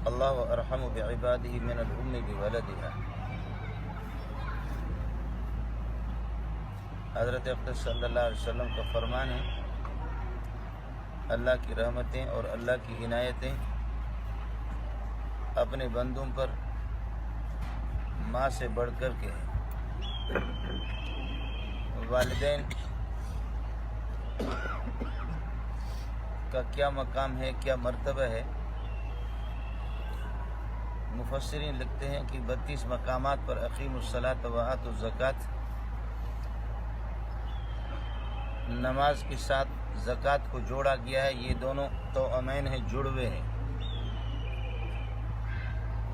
اللہ ارحم بعبادہ من الام بولدہا۔ حضرت اقدس صلی اللہ علیہ وسلم کا فرمان ہے، اللہ کی رحمتیں اور اللہ کی عنایتیں اپنے بندوں پر ماں سے بڑھ کر کے ہیں۔ والدین کا کیا مقام ہے، کیا مرتبہ ہے؟ مفسرین لکھتے ہیں کہ 32 مقامات پر اقیموا الصلاۃ وآتوا الزکوٰۃ، نماز کے ساتھ زکوٰۃ کو جوڑا گیا ہے۔ یہ دونوں توأمین ہیں، جڑوے ہیں۔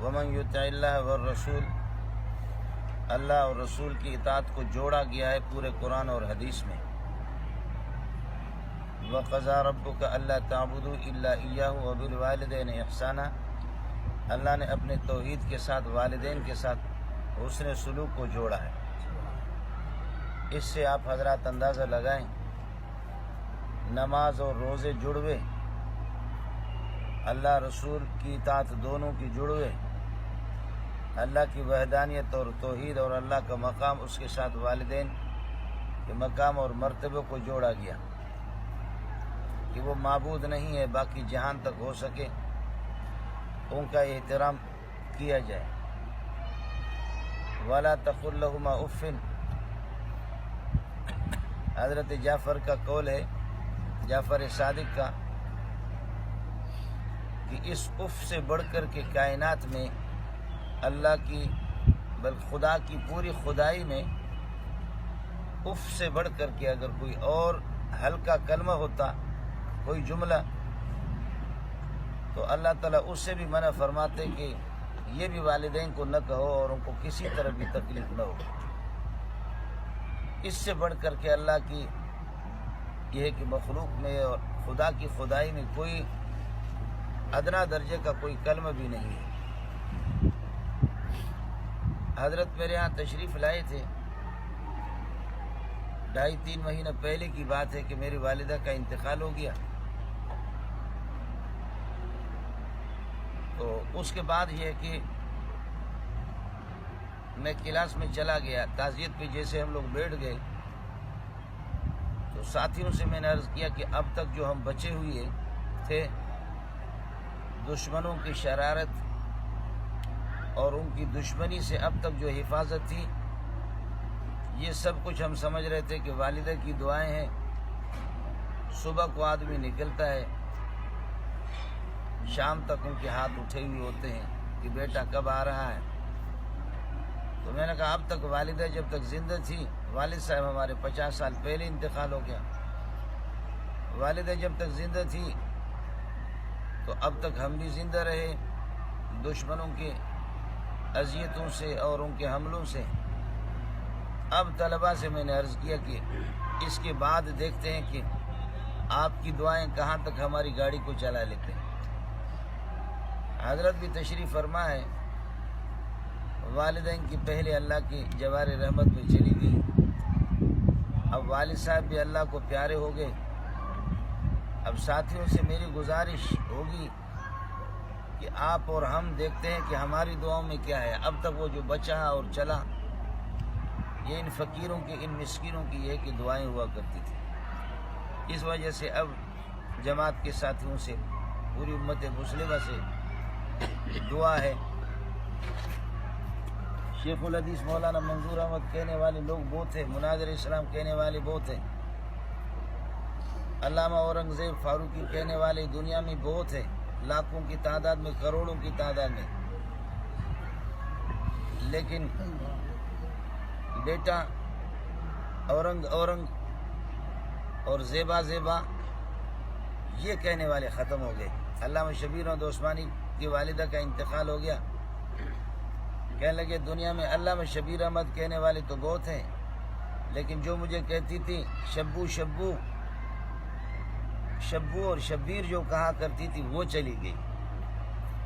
ومن یطع اللہ والرسول، اللہ اور رسول کی اطاعت کو جوڑا گیا ہے پورے قرآن اور حدیث میں۔ وَقَضَىٰ رَبُّكَ أَلَّا تَعْبُدُوا إِلَّا إِيَّاهُ وَبِالْوَالِدَيْنِ إِحْسَانًا، اللہ نے اپنے توحید کے ساتھ والدین کے ساتھ حسن سلوک کو جوڑا ہے۔ اس سے آپ حضرات اندازہ لگائیں، نماز اور روزے جڑوے، اللہ رسول کی اطاعت دونوں کی جڑوے، اللہ کی وحدانیت اور توحید اور اللہ کا مقام، اس کے ساتھ والدین کے مقام اور مرتبے کو جوڑا گیا کہ وہ معبود نہیں ہے، باقی جہان تک ہو سکے ان کا احترام کیا جائے۔ وَلَا تَقُل لَّهُمَا أُفٍّ، حضرت جعفر کا قول ہے، جعفر صادق کا، کہ اس اف سے بڑھ کر کے کائنات میں اللہ کی بلکہ خدا کی پوری خدائی میں اف سے بڑھ کر کے اگر کوئی اور ہلکا کلمہ ہوتا، کوئی جملہ، تو اللہ تعالیٰ اس سے بھی منع فرماتے کہ یہ بھی والدین کو نہ کہو اور ان کو کسی طرح بھی تکلیف نہ ہو۔ اس سے بڑھ کر کے اللہ کی یہ ہے کہ مخلوق میں اور خدا کی خدائی میں کوئی ادنا درجے کا کوئی کلمہ بھی نہیں ہے۔ حضرت میرے ہاں تشریف لائے تھے، 2.5-3 مہینہ پہلے کی بات ہے کہ میری والدہ کا انتقال ہو گیا۔ تو اس کے بعد یہ ہے کہ میں کلاس میں چلا گیا، تعزیت پہ جیسے ہم لوگ بیٹھ گئے تو ساتھیوں سے میں نے عرض کیا کہ اب تک جو ہم بچے ہوئے تھے، دشمنوں کی شرارت اور ان کی دشمنی سے اب تک جو حفاظت تھی، یہ سب کچھ ہم سمجھ رہے تھے کہ والدہ کی دعائیں ہیں۔ صبح کو آدمی نکلتا ہے، شام تک ان کے ہاتھ اٹھے ہوئے ہوتے ہیں کہ بیٹا کب آ رہا ہے۔ تو میں نے کہا اب تک والدہ جب تک زندہ تھی، والد صاحب ہمارے 50 سال پہلے انتقال ہو گیا، والدہ جب تک زندہ تھی تو اب تک ہم بھی زندہ رہے دشمنوں کے اذیتوں سے اور ان کے حملوں سے۔ اب طلباء سے میں نے عرض کیا کہ اس کے بعد دیکھتے ہیں کہ آپ کی دعائیں کہاں تک ہماری گاڑی کو چلا لیتے ہیں۔ حضرت بھی تشریف فرما ہے، والدین کی پہلے اللہ کی جوار رحمت میں چلی گئی، اب والد صاحب بھی اللہ کو پیارے ہو گئے۔ اب ساتھیوں سے میری گزارش ہوگی کہ آپ اور ہم دیکھتے ہیں کہ ہماری دعاؤں میں کیا ہے۔ اب تک وہ جو بچا اور چلا، یہ ان فقیروں کی، ان مسکینوں کی یہ کہ دعائیں ہوا کرتی تھی۔ اس وجہ سے اب جماعت کے ساتھیوں سے، پوری امت مسلمہ سے دعا ہے۔ شیخ الحدیث مولانا منظور احمد کہنے والے لوگ بہت ہیں، مناظر اسلام کہنے والے بہت ہیں، علامہ اورنگزیب فاروقی کہنے والے دنیا میں بہت ہیں، لاکھوں کی تعداد میں، کروڑوں کی تعداد میں، لیکن بیٹا اورنگ اور زیبا یہ کہنے والے ختم ہو گئے۔ علامہ شبیر احمد عثمانی کی والدہ کا انتقال ہو گیا، کہنے لگے دنیا میں علامہ شبیر احمد کہنے والے تو بہت ہیں، لیکن جو مجھے کہتی تھی شبو اور شبیر جو کہا کرتی تھی وہ چلی گئی،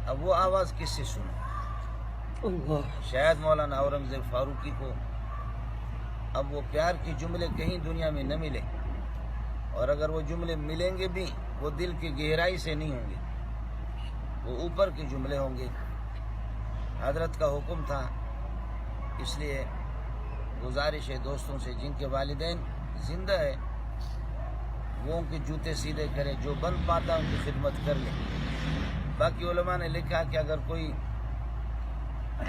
اب وہ آواز کس سے سنوں؟ شاید مولانا اورنگزیب فاروقی کو اب وہ پیار کے جملے کہیں دنیا میں نہ ملے، اور اگر وہ جملے ملیں گے بھی وہ دل کی گہرائی سے نہیں ہوں گے۔ وہ اوپر کے جملے ہوں گے. حضرت کا حکم تھا، اس لیے گزارش ہے دوستوں سے جن کے والدین زندہ ہے وہ ان کے جوتے سیدھے کریں، جو بن پاتا ان کی خدمت کر لیں. باقی علماء نے لکھا کہ اگر کوئی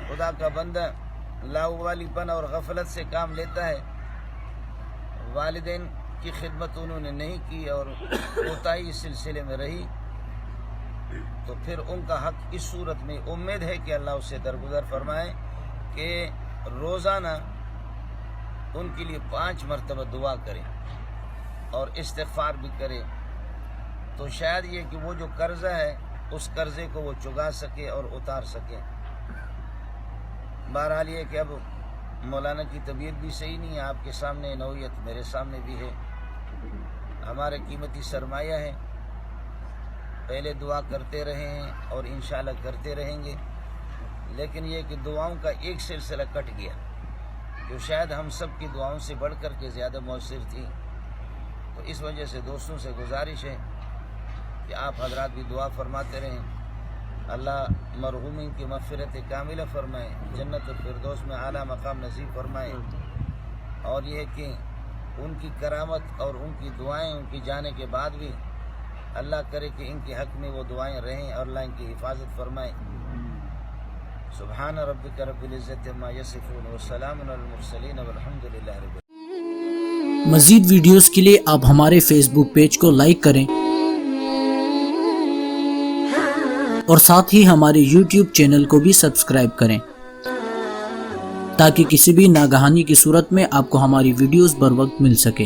خدا کا بندہ لاوالی پن اور غفلت سے کام لیتا ہے، والدین کی خدمت انہوں نے نہیں کی اور کوتاہی اس سلسلے میں رہی، تو پھر ان کا حق اس صورت میں امید ہے کہ اللہ اسے درگزر فرمائے کہ روزانہ ان کے لیے 5 مرتبہ دعا کریں اور استغفار بھی کرے، تو شاید یہ کہ وہ جو قرضہ ہے اس قرضے کو وہ چکا سکے اور اتار سکے. بہرحال یہ کہ اب مولانا کی طبیعت بھی صحیح نہیں ہے، آپ کے سامنے نوعیت میرے سامنے بھی ہے، ہمارے قیمتی سرمایہ ہے. پہلے دعا کرتے رہے ہیں اور انشاءاللہ کرتے رہیں گے، لیکن یہ کہ دعاؤں کا ایک سلسلہ کٹ گیا جو شاید ہم سب کی دعاؤں سے بڑھ کر کے زیادہ مؤثر تھی. تو اس وجہ سے دوستوں سے گزارش ہے کہ آپ حضرات بھی دعا فرماتے رہیں، اللہ مرحومین کی مغفرت کاملہ فرمائے، جنت الفردوس میں اعلیٰ مقام نصیب فرمائے، اور یہ کہ ان کی کرامت اور ان کی دعائیں ان کی جانے کے بعد بھی اللہ کرے کہ ان کے حق میں وہ دعائیں رہیں اور اللہ ان کی حفاظت فرمائے. سبحان ربک رب العزت عما یصفون وسلام علی المرسلین والحمد للہ رب العالمین. مزید ویڈیوز کے لیے آپ ہمارے فیس بک پیج کو لائک کریں اور ساتھ ہی ہمارے یوٹیوب چینل کو بھی سبسکرائب کریں تاکہ کسی بھی ناگہانی کی صورت میں آپ کو ہماری ویڈیوز بر وقت مل سکے.